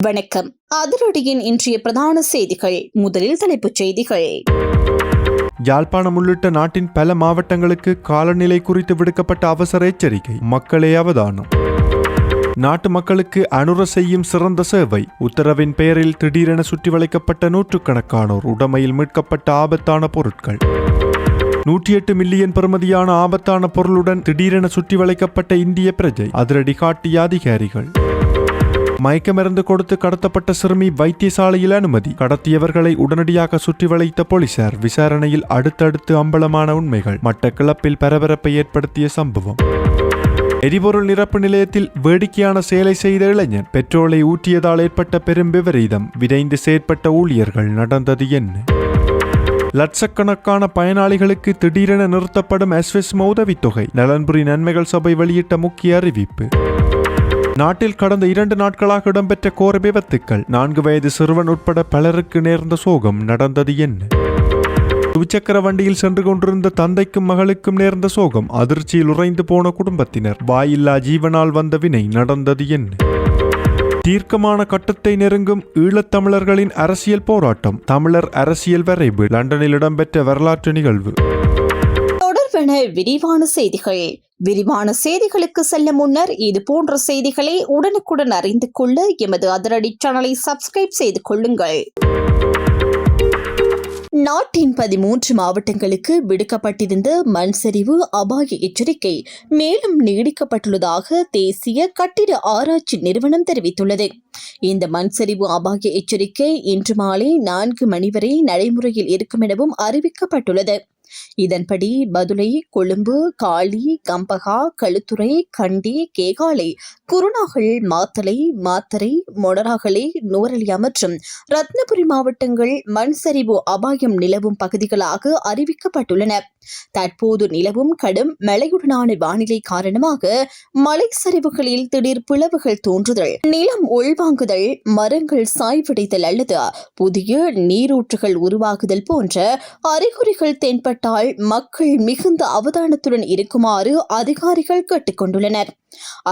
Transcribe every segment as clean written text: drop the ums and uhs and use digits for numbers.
வணக்கம். அதிரடியின் இன்றைய பிரதான செய்திகள். முதலில் தலைப்புச் செய்திகள். யாழ்ப்பாணம் உள்ளிட்ட நாட்டின் பல மாவட்டங்களுக்கு காலநிலை குறித்து விடுக்கப்பட்ட அவசர எச்சரிக்கை. மக்களே அவதானம். நாட்டு மக்களுக்கு அனுர செய்யும் சிறந்த சேவை. உத்தரவின் பெயரில் திடீரென சுற்றி வளைக்கப்பட்ட நூற்றுக்கணக்கானோர் உடமையில் மீட்கப்பட்ட ஆபத்தான பொருட்கள். 108 மில்லியன் பெறுமதியான ஆபத்தான பொருளுடன் திடீரென சுற்றி வளைக்கப்பட்ட இந்திய பிரஜை. அதிரடி காட்டிய அதிகாரிகள். மயக்கமருந்து கொடுத்து கடத்தப்பட்ட சிறுமி வைத்தியசாலையில் அனுமதி. கடத்தியவர்களை உடனடியாக சுற்றி வளைத்த போலீசார். விசாரணையில் அடுத்தடுத்து அம்பலமான உண்மைகள். மட்டக்களப்பில் பரபரப்பை ஏற்படுத்திய சம்பவம். எரிபொருள் நிரப்பு நிலையத்தில் வேடிக்கையான செயலை செய்த இளைஞன். பெட்ரோலை ஊற்றியதால் ஏற்பட்ட பெரும் விபரீதம். விரைந்து செயற்பட்ட ஊழியர்கள். நடந்தது என்ன? லட்சக்கணக்கான பயனாளிகளுக்கு திடீரென நிறுத்தப்படும் எஸ்விஸ்ம உதவித்தொகை. நலன்புரி நன்மைகள் சபை வெளியிட்ட முக்கிய அறிவிப்பு. நாட்டில் கடந்த 2 நாட்களாக இடம்பெற்ற கோர விபத்துக்கள். 4 வயது சிறுவன் உட்பட பலருக்கு நேர்ந்த சோகம். நடந்தது என்ன? துவிச்சக்கர வண்டியில் சென்று கொண்டிருந்த தந்தைக்கும் மகளுக்கும் நேர்ந்த சோகம். அதிர்ச்சியில் உறைந்து போன குடும்பத்தினர். வாயில்லா ஜீவனால் வந்த வினை. நடந்தது என்ன? தீர்க்கமான கட்டத்தை நெருங்கும் ஈழத்தமிழர்களின் அரசியல் போராட்டம். தமிழர் அரசியல் வரைவு. லண்டனில் இடம்பெற்ற வரலாற்று நிகழ்வு. தொடர்பான விரிவான செய்திகள். விரிவான செய்திகளுக்கு செல்ல முன்னர் இது போன்ற செய்திகளை உடனுக்குடன் அறிந்து கொள்ள எமது அதிரடி சேனலை சப்ஸ்கிரைப் செய்து கொள்ளுங்கள். நாட்டின் 13 மாவட்டங்களுக்கு விடுக்கப்பட்டிருந்த மண் சரிவு அபாய எச்சரிக்கை மேலும் நீடிக்கப்பட்டுள்ளதாக தேசிய கட்டிட ஆராய்ச்சி நிறுவனம் தெரிவித்துள்ளது. இந்த மண் சரிவு அபாய எச்சரிக்கை இன்று மாலை 4 மணி வரை நடைமுறையில் இருக்கும் எனவும் அறிவிக்கப்பட்டுள்ளது. இதன்படி பதுளை, கொழும்பு, காலி, கம்பகா, களுத்துறை, கண்டி, கேகாலை, குருநாகல், மாத்தறை, மொனராகலை, நுவரெலியா மற்றும் ரத்னபுரி மாவட்டங்கள் மண் சரிவு அபாயம் நிலவும் பகுதிகளாக அறிவிக்கப்பட்டுள்ளன. தற்போது நிலவும் கடும் மழையுடனான வானிலை காரணமாக மலை சரிவுகளில் திடீர் பிளவுகள் தோன்றுதல், நிலம் உள்வாங்குதல், மரங்கள் சாய்வடைதல் அல்லது புதிய நீரூற்றுகள் உருவாகுதல் போன்ற அறிகுறிகள் தென்பட்டால் மக்கள் மிகுந்த அவதானத்துடன் இருக்குமாறு அதிகாரிகள் கேட்டுக்கொண்டுள்ளனர்.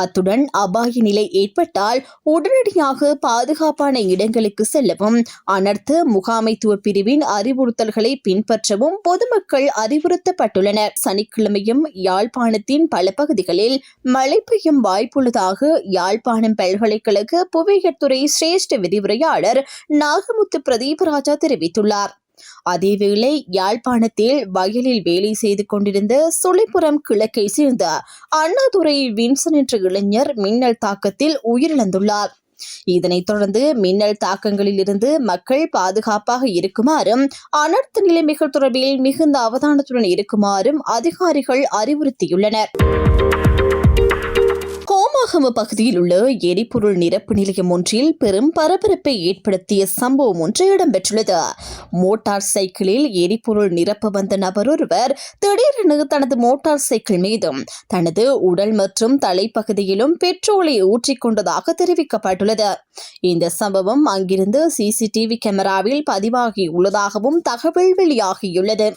அத்துடன் அபாய நிலை ஏற்பட்டால் உடனடியாக பாதுகாப்பான இடங்களுக்கு செல்லவும், அனர்த்த முகாமைத்துவ பிரிவின் அறிவுறுத்தல்களை பின்பற்றவும் பொதுமக்கள் அறிவுறுத்தப்பட்டுள்ளனர். சனிக்கிழமையும் யாழ்ப்பாணத்தின் பல பகுதிகளில் மழை பெய்யும் வாய்ப்புள்ளதாக யாழ்ப்பாணம் பல்கலைக்கழக புவியியல் துறை சிரேஷ்ட விரிவுரையாளர் நாகமுத்து பிரதீபராஜா தெரிவித்துள்ளார். அதேவேளை யாழ்ப்பாணத்தில் வயலில் வேலை செய்து கொண்டிருந்த சுழிபுரம் கிழக்கை சேர்ந்த அண்ணாதுரை வின்சன் என்ற இளைஞர் மின்னல் தாக்கத்தில் உயிரிழந்துள்ளார். இதனைத் தொடர்ந்து மின்னல் தாக்கங்களில் இருந்து மக்கள் பாதுகாப்பாக இருக்குமாறும், அனர்த்த நிலைமைகள் தொடர்பில் மிகுந்த அவதானத்துடன் இருக்குமாறும் அதிகாரிகள் அறிவுறுத்தியுள்ளனர். கோமாகம பகுதியில் உள்ள எரிபொருள் நிரப்பு நிலையம் ஒன்றில் பெரும் பரபரப்பை ஏற்படுத்திய சம்பவம் ஒன்று இடம்பெற்றுள்ளது. மோட்டார் சைக்கிளில் எரிபொருள் நிரப்ப வந்த நபர் ஒருவர் திடீரென தனது மோட்டார் சைக்கிள் மீதும் தனது உடல் மற்றும் தலைப்பகுதியிலும் பெட்ரோலை ஊற்றிக்கொண்டதாக தெரிவிக்கப்பட்டுள்ளது. இந்த சம்பவம் அங்கிருந்து சிசிடிவி கேமராவில் பதிவாகியுள்ளதாகவும் தகவல் வெளியாகியுள்ளது.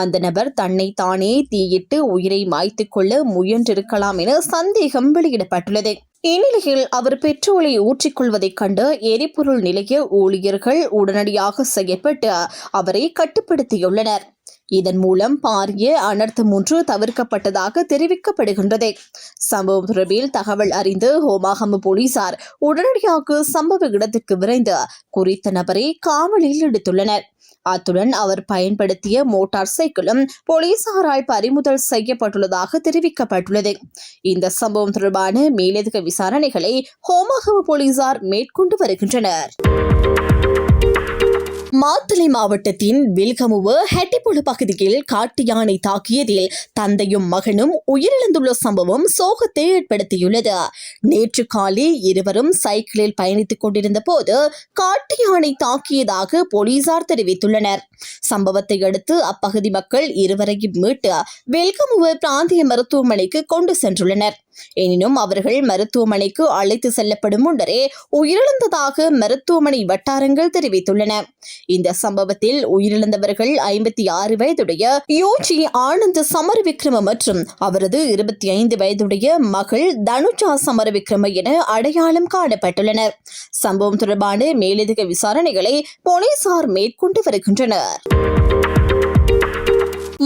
அந்த நபர் தன்னை தானே தீயிட்டு உயிரை மாய்த்துக் கொள்ள முயன்றிருக்கலாம் என சந்தேகம் வெளியிடப்பட்டுள்ளது. இந்நிலையில் அவர் பெட்ரோலை ஊற்றிக்கொள்வதைக் கண்டு எரிபொருள் நிலைய ஊழியர்கள் உடனடியாக செயற்பட்டு அவரை கட்டுப்படுத்தியுள்ளனர். இதன் மூலம் பாரிய அனர்த்தம் ஒன்று தவிர்க்கப்பட்டதாக தெரிவிக்கப்படுகின்றது. சம்பவம் தொடர்பில் தகவல் அறிந்து ஹோமாகம போலீசார் உடனடியாக சம்பவ இடத்திற்கு விரைந்து குறித்த நபரை காவலில் எடுத்துள்ளனர். அத்துடன் அவர் பயன்படுத்திய மோட்டார் சைக்கிளும் போலீசாரால் பறிமுதல் செய்யப்பட்டுள்ளதாக தெரிவிக்கப்பட்டுள்ளது. இந்த சம்பவம் தொடர்பான மேலதிக விசாரணைகளை ஹோமாகம போலீசார் மேற்கொண்டு வருகின்றனர். மாத்தளை மாவட்டத்தின் வில்கமுவ ஹெட்டிபொல பகுதியில் காட்டு யானை தாக்கியதில் தந்தையும் மகனும் உயிரிழந்துள்ள சம்பவம் சோகத்தை ஏற்படுத்தியுள்ளது. நேற்று காலை இருவரும் சைக்கிளில் பயணித்துக் கொண்டிருந்த போது காட்டு யானை தாக்கியதாக போலீசார் தெரிவித்துள்ளனர். சம்பவத்தை அடுத்து அப்பகுதி மக்கள் இருவரையும் மீட்டு வில்கமுவ பிராந்திய மருத்துவமனைக்கு கொண்டு சென்றுள்ளனர். எனினும் அவர்கள் மருத்துவமனைக்கு அழைத்து செல்லப்படும் முன்னரே உயிரிழந்ததாக மருத்துவமனை வட்டாரங்கள் தெரிவித்துள்ளன. இந்த சம்பவத்தில் உயிரிழந்தவர்கள் 56 வயதுடைய யோஜி ஆனந்த் சமரவிக்ரம மற்றும் அவரது 25 வயதுடைய மகள் தனுஜா சமரவிக்ரம என அடையாளம் காணப்பட்டுள்ளனர். சம்பவம் தொடர்பான மேலதிக விசாரணைகளை போலீசார் மேற்கொண்டு வருகின்றனர்.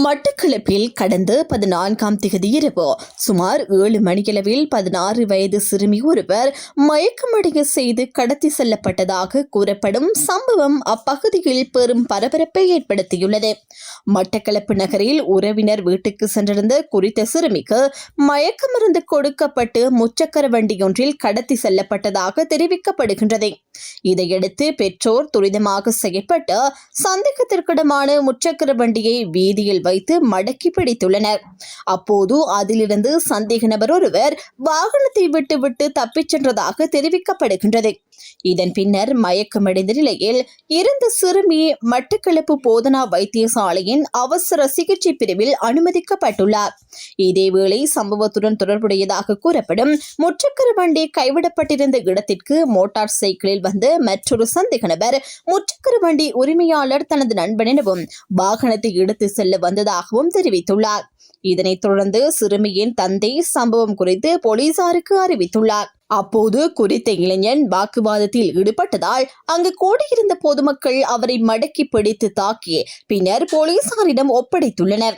மட்டக்களப்பில் கடந்த 14ஆம் தேதி இரவு சுமார் 7 மணியளவில் 16 வயது சிறுமி ஒருவர் மயக்கமடைய செய்து கடத்தி செல்லப்பட்டதாக கூறப்படும் சம்பவம் அப்பகுதியில் பெரும் பரபரப்பை ஏற்படுத்தியுள்ளது. மட்டக்களப்பு நகரில் உறவினர் வீட்டுக்கு சென்றிருந்த குறித்த சிறுமிக்கு மயக்க மருந்து கொடுக்கப்பட்டு முச்சக்கர வண்டியொன்றில் கடத்தி செல்லப்பட்டதாக தெரிவிக்கப்படுகின்றது. இதையடுத்து பெற்றோர் துரிதமாக செயற்பட்டு சந்தேகத்திற்கிடமான முச்சக்கர வண்டியை வீதியில் வைத்து மடக்கி பிடித்துள்ளனர். அப்போது அதிலிருந்து சந்தேக நபர் ஒருவர் வாகனத்தை விட்டுவிட்டு தப்பிச் சென்றதாக தெரிவிக்கப்படுகின்றது. இதன் பின்னர் மயக்கமடைந்த நிலையில் இருந்த சிறுமி மட்டக்களப்பு போதனா வைத்தியசாலையின் அவசர சிகிச்சை பிரிவில் அனுமதிக்கப்பட்டுள்ளார். இதேவேளை சம்பவத்துடன் தொடர்புடையதாக கூறப்படும் முச்சக்கர வண்டி கைவிடப்பட்டிருந்த இடத்திற்கு மோட்டார் சைக்கிளில் வந்த மற்றொரு சந்தேக நபர் முச்சக்கர வண்டி உரிமையாளர் தனது நண்பன் எனவும் வாகனத்தை எடுத்து செல்ல வந்ததாகவும் தெரிவித்துள்ளார். இதனைத் தொடர்ந்து சிறுமியின் தந்தை சம்பவம் குறித்து போலீசாருக்கு அறிவித்துள்ளார். அப்போது குறித்த இளைஞன் வாக்குவாதத்தில் ஈடுபட்டதால் அங்கு கூடியிருந்த பொதுமக்கள் அவரை மடக்கி பிடித்து தாக்கி பின்னர் போலீசாரிடம் ஒப்படைத்துள்ளனர்.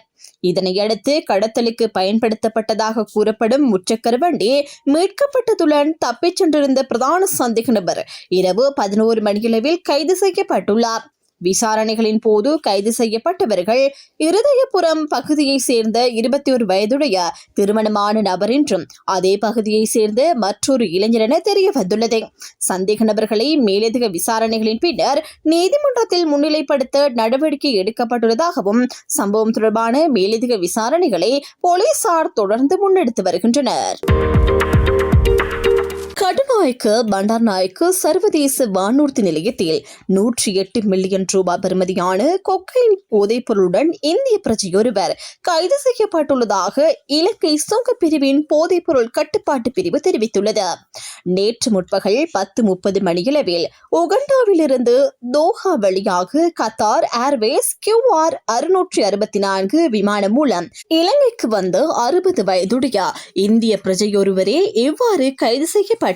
இதனையடுத்து கடத்தலுக்கு பயன்படுத்தப்பட்டதாக கூறப்படும் முச்சக்கர வண்டி மீட்கப்பட்டதுடன் தப்பிச் சென்றிருந்த பிரதான சந்தேக நபர் இரவு 11 மணியளவில் கைது செய்யப்பட்டுள்ளார். விசாரணைகளின் போது கைது செய்யப்பட்டவர்கள் இருதயபுரம் பகுதியை சேர்ந்த 21 வயதுடைய திருமணமான நபர் என்றும் அதே பகுதியை சேர்ந்த மற்றொரு இளைஞர் என தெரிய வந்துள்ளது. சந்தேக நபர்களை மேலதிக விசாரணைகளின் பின்னர் நீதிமன்றத்தில் முன்னிலைப்படுத்த நடவடிக்கை எடுக்கப்பட்டுள்ளதாகவும் சம்பவம் தொடர்பான மேலதிக விசாரணைகளை போலீசார் தொடர்ந்து முன்னெடுத்து வருகின்றனர். கடுநாயக்க பண்டார்நாயக்க சர்வதேச வானூர்தி நிலையத்தில் 108 மில்லியன் ரூபாய் பெறுமதியான கொக்கைன் போதைப்பொருளுடன் இந்திய பிரஜையொருவர் கைது செய்யப்பட்டுள்ளதாக இலங்கை சுங்க பிரிவின் போதைப்பொருள் கட்டுப்பாட்டு பிரிவு தெரிவித்துள்ளது. நேற்று முற்பகல் 10:30 மணியளவில் உகண்டாவிலிருந்து தோஹா வழியாக கத்தார் ஏர்வேஸ் QR 664 விமானம் மூலம் இலங்கைக்கு வந்த 60 வயதுடைய இந்திய பிரஜையொருவரே இவ்வாறு கைது செய்யப்பட்டுள்ளார்.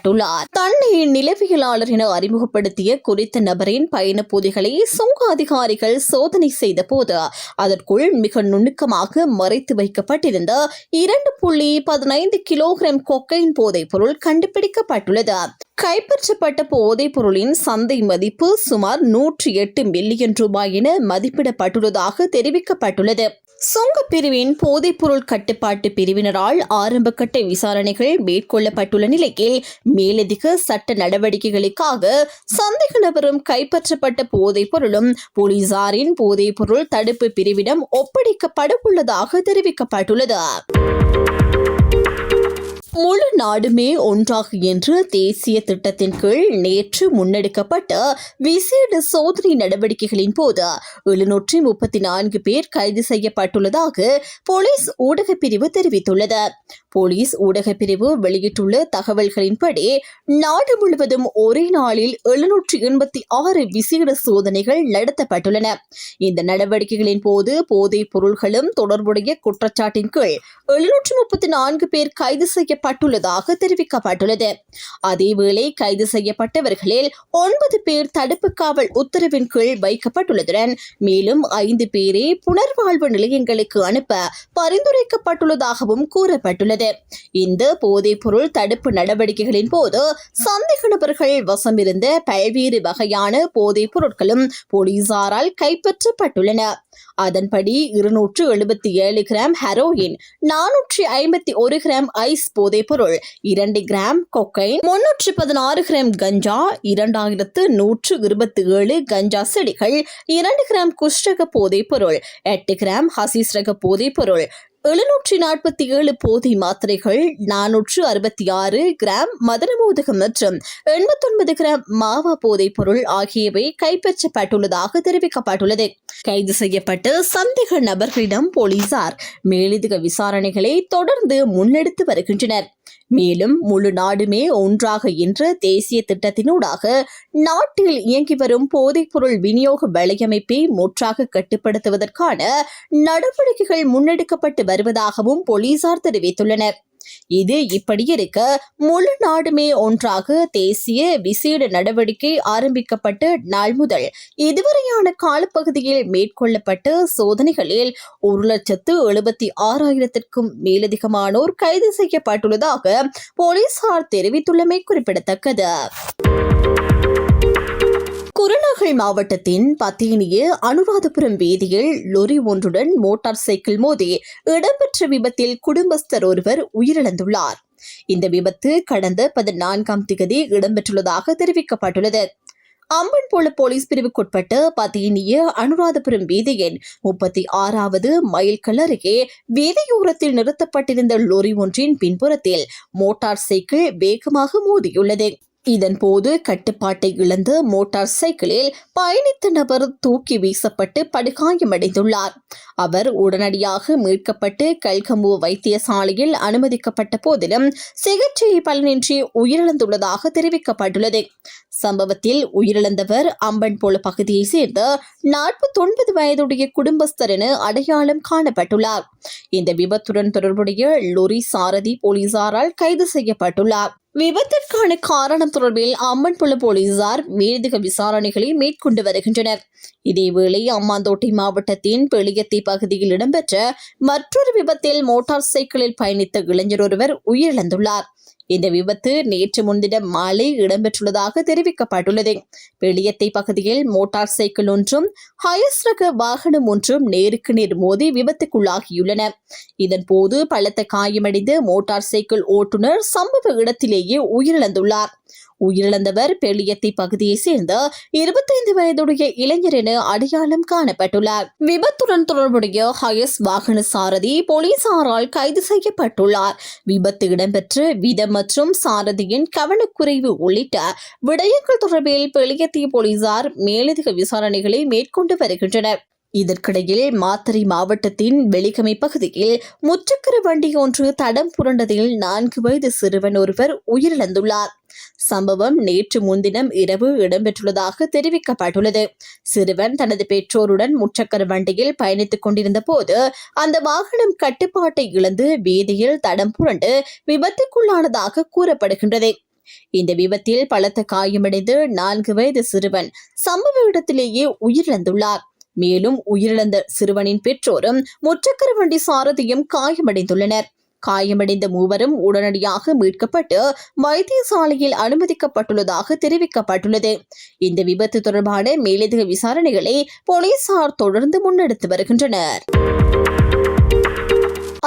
தன்னை நிலவியலாளர் என அறிமுகப்படுத்திய குறித்த நபரின் பயண பொதிகளை சுங்க அதிகாரிகள் சோதனை செய்த போது அதற்குள் மிக நுணுக்கமாக மறைத்து வைக்கப்பட்டிருந்த 2.15 கிலோகிராம் கொக்கைன் போதைப் பொருள் கண்டுபிடிக்கப்பட்டுள்ளது. கைப்பற்றப்பட்ட போதைப் பொருளின் சந்தை மதிப்பு சுமார் 108 மில்லியன் ரூபாய் என மதிப்பிடப்பட்டுள்ளதாக தெரிவிக்கப்பட்டுள்ளது. சுங்க பிரிவின் போதைப்பொருள் கட்டுப்பாட்டு பிரிவினரால் ஆரம்பகட்ட விசாரணைகள் மேற்கொள்ளப்பட்டுள்ள நிலையில் மேலதிக சட்ட நடவடிக்கைகளுக்காக சந்தேக நபரும் கைப்பற்றப்பட்ட போதைப் பொருளும் போலீசாரின் போதைப்பொருள் தடுப்பு பிரிவிடம் ஒப்படைக்கப்பட உள்ளதாக தெரிவிக்கப்பட்டுள்ளது. முழு நாடுமே ஒன்றாக என்ற தேசிய திட்டத்தின் கீழ் நேற்று முன்னெடுக்கப்பட்ட விசேட சோதனை நடவடிக்கைகளின் போது 734 பேர் கைது செய்யப்பட்டுள்ளதாக போலீஸ் ஊடகப் பிரிவு தெரிவித்துள்ளது. போலீஸ் ஊடகப் பிரிவு வெளியிட்டுள்ள தகவல்களின்படி நாடு முழுவதும் ஒரே நாளில் 786 விசேட சோதனைகள் நடத்தப்பட்டுள்ளன. இந்த நடவடிக்கைகளின் போது போதைப் பொருள்களும் தொடர்புடைய குற்றச்சாட்டின் கீழ் 734 பேர் கைது செய்யப்பட்டுள்ளதாக தெரிவிக்கப்பட்டுள்ளது. அதேவேளை கைது செய்யப்பட்டவர்களில் 9 பேர் தடுப்பு காவல் உத்தரவின் கீழ் வைக்கப்பட்டுள்ளதுடன் மேலும் 5 பேரை புனர்வாழ்வு நிலையங்களுக்கு அனுப்ப பரிந்துரைக்கப்பட்டுள்ளதாகவும் கூறப்பட்டுள்ளது. இந்த போதைப் பொருள் தடுப்பு நடவடிக்கைகளின் போது சந்தேக நபர்கள் வசமிருந்த பல்வேறு வகையான போதைப் பொருட்களும் போலீசாரால் கைப்பற்றப்பட்டுள்ளன. அதன்படி 277 கிராம் ஹெரோயின், 451 கிராம் ஐஸ் போதைப் பொருள், 2 கிராம் கொக்கைன், 316 கிராம் கஞ்சா, 2127 கஞ்சா செடிகள், 2 கிராம் குஷ்ரக போதைப் பொருள், 8 கிராம் ஹசீஸ் ரக போதைப் பொருள், 747 போதை மாத்திரைகள், 466 கிராம் மதனமோதகம் மற்றும் 89 கிராம் மாவா போதைப் பொருள் ஆகியவை கைப்பற்றப்பட்டுள்ளதாக தெரிவிக்கப்பட்டுள்ளது. கைது செய்யப்பட்ட சந்தேக நபர்களிடம் போலீசார் மேலதிக விசாரணைகளை தொடர்ந்து முன்னெடுத்து வருகின்றனர். மேலும் முழு நாடுமே ஒன்றாக என்ற தேசிய திட்டத்தினூடாக நாட்டில் இயங்கி வரும் போதைப்பொருள் விநியோக வலையமைப்பை முற்றாக கட்டுப்படுத்துவதற்கான நடவடிக்கைகள் முன்னெடுக்கப்பட்டு வருவதாகவும் போலீசார் தெரிவித்துள்ளனர். இது இப்படி இருக்க முழு நாடுமே ஒன்றாக தேசிய விசேட நடவடிக்கை ஆரம்பிக்கப்பட்ட நாள் முதல் இதுவரையான காலப்பகுதியில் மேற்கொள்ளப்பட்ட சோதனைகளில் 1,76,000க்கும் மேலதிகமானோர் கைது செய்யப்பட்டுள்ளதாக போலீசார் தெரிவித்துள்ளமை குறிப்பிடத்தக்கது. குருநாகல் மாவட்டத்தின் பத்தினிய அனுராதபுரம் வீதியில் லொரி ஒன்றுடன் மோட்டார் சைக்கிள் மோதி இடம்பெற்ற விபத்தில் குடும்பஸ்தர் ஒருவர் உயிரிழந்துள்ளார். இந்த விபத்து கடந்த 14ஆம் தேதி இடம்பெற்றுள்ளதாக தெரிவிக்கப்பட்டுள்ளது. அம்பன்போல போலீஸ் பிரிவுக்குட்பட்ட பத்தினிய அனுராதபுரம் வீதியின் 36வது மைல்கல் அருகே வீதியோரத்தில் நிறுத்தப்பட்டிருந்த லொரி ஒன்றின் பின்புறத்தில் மோட்டார் சைக்கிள் வேகமாக மோதியுள்ளது. இதன்போது கட்டுப்பாட்டை இழந்த மோட்டார் சைக்கிளில் பயணித்த நபர் தூக்கி வீசப்பட்டு படுகாயமடைந்துள்ளார். அவர் உடனடியாக மீட்கப்பட்டு கல்கம்பு வைத்தியசாலையில் அனுமதிக்கப்பட்ட போதிலும் சிகிச்சை பலனின்றி உயிரிழந்துள்ளதாக தெரிவிக்கப்பட்டுள்ளது. சம்பவத்தில் உயிரிழந்தவர் அம்பன்போல பகுதியைச் சேர்ந்த 49 வயதுடைய குடும்பஸ்தர் என அடையாளம் காணப்பட்டுள்ளார். இந்த விபத்துடன் தொடர்புடைய லொரி சாரதி போலீசாரால் கைது செய்யப்பட்டுள்ளார். விபத்திற்கான காரணம் தொடர்பில் அம்பன்புல போலீசார் மேலதிக விசாரணைகளை மேற்கொண்டு வருகின்றனர். இதேவேளை அம்மாந்தோட்டை மாவட்டத்தின் பெளியத்தை பகுதியில் இடம்பெற்ற மற்றொரு விபத்தில் மோட்டார் சைக்கிளில் பயணித்த இளைஞர் ஒருவர் உயிரிழந்துள்ளார். இந்த விபத்து நேற்று முன்தினம் மாலை இடம்பெற்றுள்ளதாக தெரிவிக்கப்பட்டுள்ளது. பெளியத்தை பகுதியில் மோட்டார் சைக்கிள் ஒன்றும் ஹயஸ் ரக வாகனம் ஒன்றும் நேருக்கு நேர் மோதி விபத்துக்குள்ளாகியுள்ளன. இதன்போது பலத்த காயமடைந்த மோட்டார் சைக்கிள் ஓட்டுநர் சம்பவ இடத்திலேயே உயிரிழந்துள்ளார். உயிரிழந்தவர் பெளியத்தை பகுதியைச் சேர்ந்த 25 வயதுடைய இளைஞர் என அடையாளம் காணப்பட்டுள்ளார். விபத்துடன் தொடர்புடைய ஹயஸ் வாகன சாரதி போலீசாரால் கைது செய்யப்பட்டுள்ளார். விபத்து இடம்பெற்ற விதம் மற்றும் சாரதியின் கவனக்குறைவு உள்ளிட்ட விடயங்கள் தொடர்பில் பெளியத்தை போலீசார் மேலதிக விசாரணைகளை மேற்கொண்டு வருகின்றனர். இதற்கிடையில் மாத்தறை மாவட்டத்தின் வெலிகமை பகுதியில் முச்சக்கர வண்டி ஒன்று தடம் புரண்டதில் 4 வயது சிறுவன் ஒருவர் உயிரிழந்துள்ளார். சம்பவம் நேற்று முன்தினம் இரவு இடம்பெற்றுள்ளதாக தெரிவிக்கப்பட்டுள்ளது. சிறுவன் தனது பெற்றோருடன் முச்சக்கர வண்டியில் பயணித்துக் கொண்டிருந்த போது அந்த வாகனம் கட்டுப்பாட்டை இழந்து வீதியில் தடம் புரண்டு விபத்துக்குள்ளானதாக கூறப்படுகின்றது. இந்த விபத்தில் பலத்த காயமடைந்து 4 வயது சிறுவன் சம்பவ இடத்திலேயே உயிரிழந்துள்ளார். மேலும் உயிரிழந்த சிறுவனின் பெற்றோரும் முச்சக்கர வண்டி சாரதியும் காயமடைந்துள்ளனர். காயமடைந்த மூவரும் உடனடியாக மீட்கப்பட்டு வைத்தியசாலையில் அனுமதிக்கப்பட்டுள்ளதாக தெரிவிக்கப்பட்டுள்ளது. இந்த விபத்து தொடர்பான மேலதிக விசாரணைகளை போலீசார் தொடர்ந்து முன்னெடுத்து வருகின்றனர்.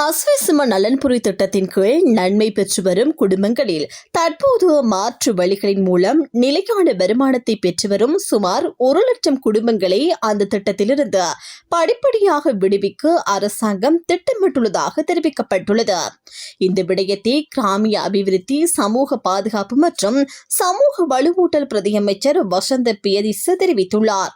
அஸ்விசும நலன்புரி திட்டத்தின் கீழ் நன்மை பெற்று வரும் குடும்பங்களில் தற்போது மாற்று வழிகளின் மூலம் நிலையான வருமானத்தை பெற்று வரும் சுமார் 1,00,000 குடும்பங்களை அந்த திட்டத்திலிருந்து படிப்படியாக விடுவிக்க அரசாங்கம் திட்டமிட்டுள்ளதாக தெரிவிக்கப்பட்டுள்ளது. இந்த விடயத்தை கிராமிய அபிவிருத்தி, சமூக பாதுகாப்பு மற்றும் சமூக வலுவூட்டல் பிரதியமைச்சர் வசந்த பியதிச தெரிவித்துள்ளார்.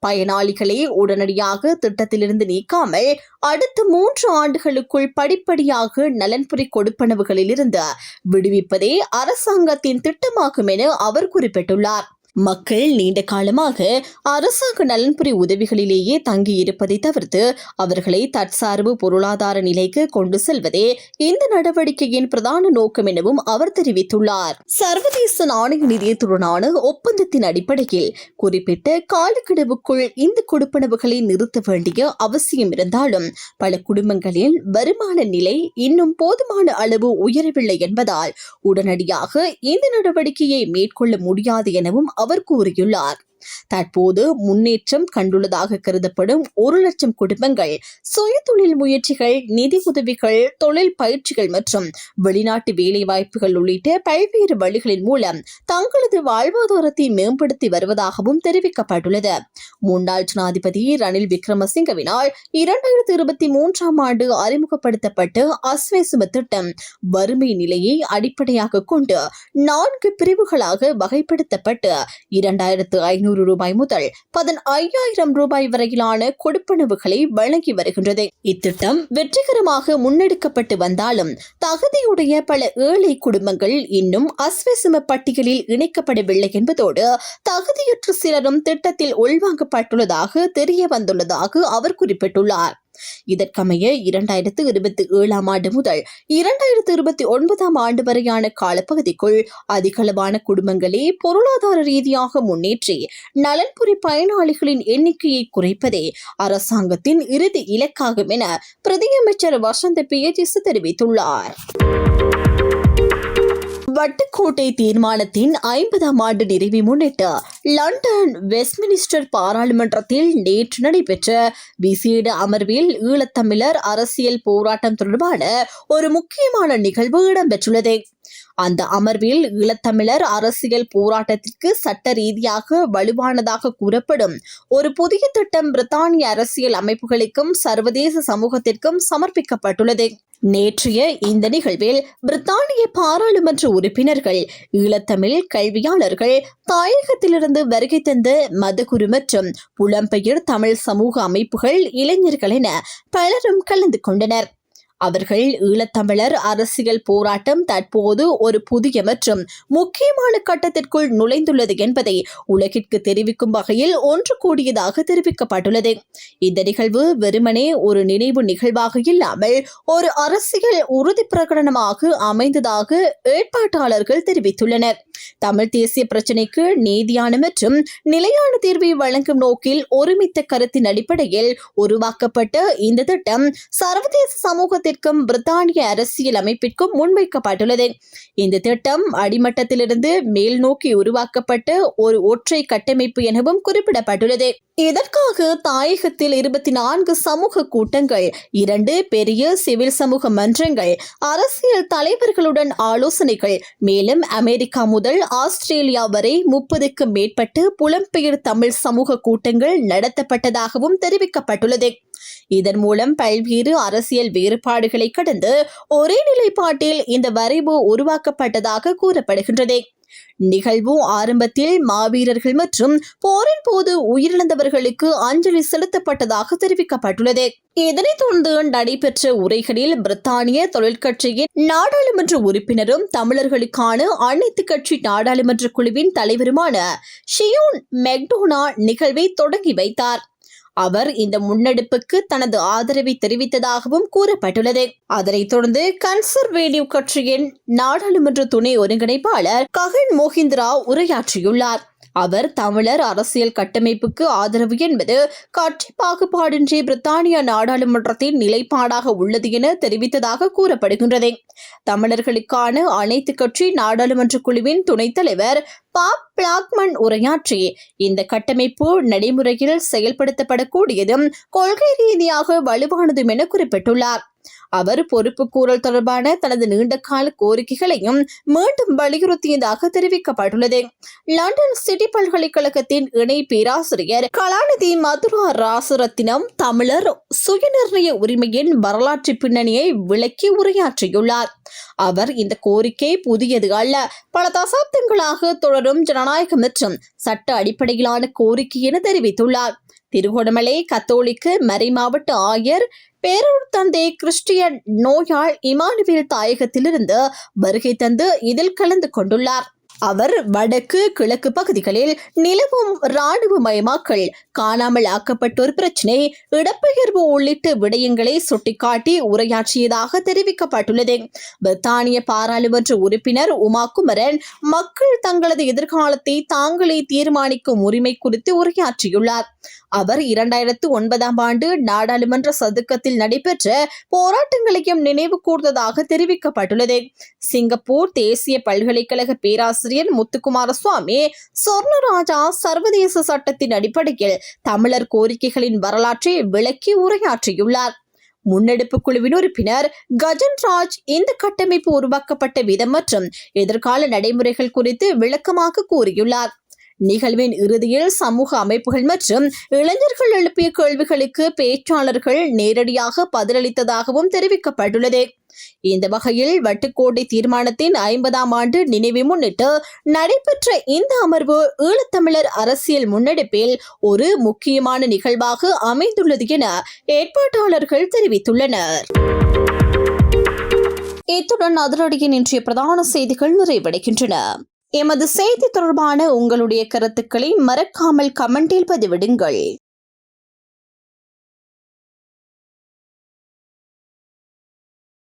பயனாளிகளை உடனடியாக திட்டத்திலிருந்து நீக்காமல் அடுத்த 3 ஆண்டுகளுக்குள் படிப்படியாக நலன்புரி கொடுப்பனவுகளிலிருந்து விடுவிப்பதே அரசாங்கத்தின் திட்டமாகும் என அவர் குறிப்பிட்டுள்ளார். மக்கள் நீண்ட காலமாக அரசாங்க நலன்புரி உதவிகளிலேயே தங்கியிருப்பதை தவிர்த்து அவர்களை தற்சார்பு பொருளாதார நிலைக்கு கொண்டு செல்வதே இந்த நடவடிக்கையின் பிரதான நோக்கம் எனவும் அவர் தெரிவித்துள்ளார். சர்வதேச நாணய நிதியத்துடனான ஒப்பந்தத்தின் அடிப்படையில் குறிப்பிட்ட காலக்கெடுவுக்குள் இந்த கொடுப்பனவுகளை நிறுத்த வேண்டிய அவசியம் இருந்தாலும் பல குடும்பங்களில் வருமான நிலை இன்னும் போதுமான அளவு உயரவில்லை என்பதால் உடனடியாக இந்த நடவடிக்கையை மேற்கொள்ள முடியாது எனவும் அவர் கூறியுள்ளார். தற்போது முன்னேற்றம் கண்டுள்ளதாக கருதப்படும் 1,00,000 குடும்பங்கள் சுய தொழில் முயற்சிகள், நிதி உதவிகள், தொழில் பயிற்சிகள் மற்றும் வெளிநாட்டு வேலைவாய்ப்புகள் உள்ளிட்ட பல்வேறு வழிகளின் மூலம் தங்களது வாழ்வாதாரத்தை மேம்படுத்தி வருவதாகவும் தெரிவிக்கப்பட்டுள்ளது. முன்னாள் ஜனாதிபதி ரணில் விக்ரமசிங்கவினால் 2023ஆம் ஆண்டு அறிமுகப்படுத்தப்பட்ட அஸ்வேசும திட்டம் வறுமை நிலையை அடிப்படையாக கொண்டு 4 பிரிவுகளாக வகைப்படுத்தப்பட்டு 2,500 ரூபாய் முதல் 15,000 ரூபாய் வரையிலான கொடுப்பனவுகளை வழங்கி வருகின்றது. இத்திட்டம் வெற்றிகரமாக முன்னெடுக்கப்பட்டு வந்தாலும் தகுதியுடைய பல ஏழை குடும்பங்கள் இன்னும் அஸ்வசும பட்டியலில் இணைக்கப்படவில்லை என்பதோடு தகுதியற்ற சிலரும் திட்டத்தில் உள்வாங்கப்பட்டுள்ளதாக தெரிய வந்துள்ளதாக அவர் குறிப்பிட்டுள்ளார். இதற்கமைய 2027 ஆண்டு முதல் 2029 ஆண்டு வரையான காலப்பகுதிக்குள் அதிகளவான குடும்பங்களே பொருளாதார ரீதியாக முன்னேற்றி நலன்புரி பயனாளிகளின் எண்ணிக்கையை குறைப்பதே அரசாங்கத்தின் இறுதி இலக்காகும் என பிரதியமைச்சர் வசந்த பியஜிசு தெரிவித்துள்ளார். வட்டுக்கோட்டை தீர்மானத்தின் 50ஆம் ஆண்டு நிறைவை முன்னிட்டு லண்டன் வெஸ்ட்மினிஸ்டர் பாராளுமன்றத்தில் நேற்று நடைபெற்ற விசேட அமர்வில் ஈழத்தமிழர் அரசியல் போராட்டம் தொடர்பான ஒரு முக்கியமான நிகழ்வு இடம்பெற்றுள்ளது. அந்த அமர்வில் ஈழத்தமிழர் அரசியல் போராட்டத்திற்கு சட்ட ரீதியாக வலுவானதாக கூறப்படும் ஒரு புதிய திட்டம் பிரித்தானிய அரசியல் அமைப்புகளுக்கும் சர்வதேச சமூகத்திற்கும் சமர்ப்பிக்கப்பட்டுள்ளது. நேற்றைய இந்த நிகழ்வில் பிரித்தானிய பாராளுமன்ற உறுப்பினர்கள், ஈழத்தமிழ் கல்வியாளர்கள், தாயகத்திலிருந்து வருகை தந்த மதகுரு மற்றும் புலம்பெயர் தமிழ் சமூக அமைப்புகள், இளைஞர்கள் என பலரும் கலந்து கொண்டனர். அவர்கள் ஈழத்தமிழர் அரசியல் போராட்டம் தற்போது ஒரு புதிய மற்றும் முக்கியமான கட்டத்திற்குள் நுழைந்துள்ளது என்பதை உலகிற்கு தெரிவிக்கும் வகையில் ஒன்று கூடியதாக தெரிவிக்கப்பட்டுள்ளது. இந்த நிகழ்வு வெறுமனே ஒரு நினைவு நிகழ்வாக இல்லாமல் ஒரு அரசியல் உறுதி பிரகடனமாக அமைந்ததாக ஏற்பாட்டாளர்கள் தெரிவித்துள்ளனர். தமிழ் தேசிய பிரச்சினைக்கு நீதியான மற்றும் நிலையான தீர்வை வழங்கும் நோக்கில் ஒருமித்த கருத்தின் அடிப்படையில் உருவாக்கப்பட்ட இந்த திட்டம் சர்வதேச சமூகத்திற்கும் பிரித்தானிய அரசியல் அமைப்பிற்கும் முன்வைக்கப்பட்டுள்ளது. இந்த திட்டம் அடிமட்டத்திலிருந்து மேல் நோக்கி உருவாக்கப்பட்ட ஒரு ஒற்றை கட்டமைப்பு எனவும் குறிப்பிடப்பட்டுள்ளது. இதற்காக தாயகத்தில் 24 சமூக கூட்டங்கள், 2 பெரிய சிவில் சமூக மன்றங்கள், அரசியல் தலைவர்களுடன் ஆலோசனைகள், மேலும் அமெரிக்கா முதல் ஆஸ்திரேலியா வரை 30க்கும் மேற்பட்ட புலம்பெயர் தமிழ் சமூக கூட்டங்கள் நடத்தப்பட்டதாகவும் தெரிவிக்கப்பட்டுள்ளது. இதன் மூலம் பல்வேறு அரசியல் வேறுபாடுகளை கடந்து ஒரே நிலைப்பாட்டில் இந்த வரைவு உருவாக்கப்பட்டதாக கூறப்படுகின்றது. நிகழ்வு ஆரம்பத்தில் மாவீரர்கள் மற்றும் போரின் போது உயிரிழந்தவர்களுக்கு அஞ்சலி செலுத்தப்பட்டதாக தெரிவிக்கப்பட்டுள்ளது. இதனைத் தொடர்ந்து நடைபெற்ற உரைகளில் பிரித்தானிய தொழிற்கட்சியின் நாடாளுமன்ற உறுப்பினரும் தமிழர்களுக்கான அனைத்து கட்சி நாடாளுமன்ற குழுவின் தலைவருமான ஷியோன் மெக்டோனா நிகழ்வை தொடங்கி வைத்தார். அவர் இந்த முன்னெடுப்புக்கு தனது ஆதரவை தெரிவித்ததாகவும் கூறப்பட்டுள்ளது. அதனைத் தொடர்ந்து கன்சர்வேட்டிவ் கட்சியின் நாடாளுமன்ற துணை ஒருங்கிணைப்பாளர் ககன் மோஹிந்திரா உரையாற்றியுள்ளார். அவர் தமிழர் அரசியல் கட்டமைப்புக்கு ஆதரவு என்பது கட்சி பாகுபாடின்றி பிரித்தானிய நாடாளுமன்றத்தின் நிலைப்பாடாக உள்ளது என தெரிவித்ததாக கூறப்படுகின்றது. தமிழர்களுக்கான அனைத்து கட்சி நாடாளுமன்ற குழுவின் துணைத் தலைவர் பாப் பிளாக்மன் உரையாற்றி, இந்த கட்டமைப்பு நடைமுறையில் செயல்படுத்தப்படக்கூடியதும் கொள்கை ரீதியாக வலுவானதும் என குறிப்பிட்டுள்ளார். அவர் பொறுப்புக்கூறல் தொடர்பான தனது நீண்டகால கோரிக்கைகளையும் மீண்டும் வலியுறுத்தியதாக தெரிவிக்கப்பட்டுள்ளது. லண்டன் சிட்டி பல்கலைக்கழகத்தின் இணை பேராசிரியர் கலாநிதி மதுரா ராசரத்தினம் தமிழர் சுயநிர்ணய உரிமையின் வரலாற்று பின்னணியை விளக்கி உரையாற்றியுள்ளார். அவர் இந்த கோரிக்கை புதியது அல்ல, பல தசாப்தங்களாக தொடரும் ஜனநாயக மற்றும் சட்ட அடிப்படையிலான கோரிக்கை என தெரிவித்துள்ளார். திருகோணமலை கத்தோலிக்க மறைமாவட்ட ஆயர் பேரூர் தந்தை கிறிஸ்டியன் நோயாள் இமானுவேல் தாயகத்திலிருந்து வருகை தந்து இதில் கலந்து கொண்டுள்ளார். அவர் வடக்கு கிழக்கு பகுதிகளில் நிலவும் இராணுவ மயமாக்கல், காணாமல் ஆக்கப்பட்டோர் பிரச்சினை, இடப்பெயர்வு உள்ளிட்ட விடயங்களை சுட்டிக்காட்டி உரையாற்றியதாக தெரிவிக்கப்பட்டுள்ளது. பிரித்தானிய பாராளுமன்ற உறுப்பினர் உமா குமரன் மக்கள் தங்களது எதிர்காலத்தை தாங்களே தீர்மானிக்கும் உரிமை குறித்து உரையாற்றியுள்ளார். அவர் 2009 ஆண்டு நாடாளுமன்ற சதுக்கத்தில் நடைபெற்ற போராட்டங்களையும் நினைவு கூர்ந்ததாக தெரிவிக்கப்பட்டுள்ளது. சிங்கப்பூர் தேசிய பல்கலைக்கழக பேராசிரியர் முத்துக்குமார சுவாமி சொர்ணராஜா சர்வதேச சட்டத்தின் அடிப்படையில் தமிழர் கோரிக்கைகளின் வரலாற்றை விளக்கி உரையாற்றியுள்ளார். முன்னெடுப்பு குழுவின் உறுப்பினர் கஜன்ராஜ் இந்த கட்டமைப்பு உருவாக்கப்பட்ட விதம் மற்றும் எதிர்கால நடைமுறைகள் குறித்து விளக்கமாக கூறியுள்ளார். நிகழ்வின் இறுதியில் சமூக அமைப்புகள் மற்றும் இளைஞர்கள் எழுப்பிய கேள்விகளுக்கு பேச்சாளர்கள் நேரடியாக பதிலளித்ததாகவும் தெரிவிக்கப்பட்டுள்ளது. இந்த வகையில் வட்டுக்கோட்டை தீர்மானத்தின் 50ஆம் ஆண்டு நினைவை முன்னிட்டு நடைபெற்ற இந்த அமர்வு ஈழத்தமிழர் அரசியல் முன்னெடுப்பில் ஒரு முக்கியமான நிகழ்வாக அமைந்துள்ளது என ஏற்பாட்டாளர்கள் தெரிவித்துள்ளனர். இத்துடன் அதிரடியின் இன்றைய பிரதான செய்திகள் நிறைவடைகின்றன. எமது செய்தி தொடர்பான உங்களுடைய கருத்துக்களை மறக்காமல் கமெண்டில் பதிவிடுங்கள்.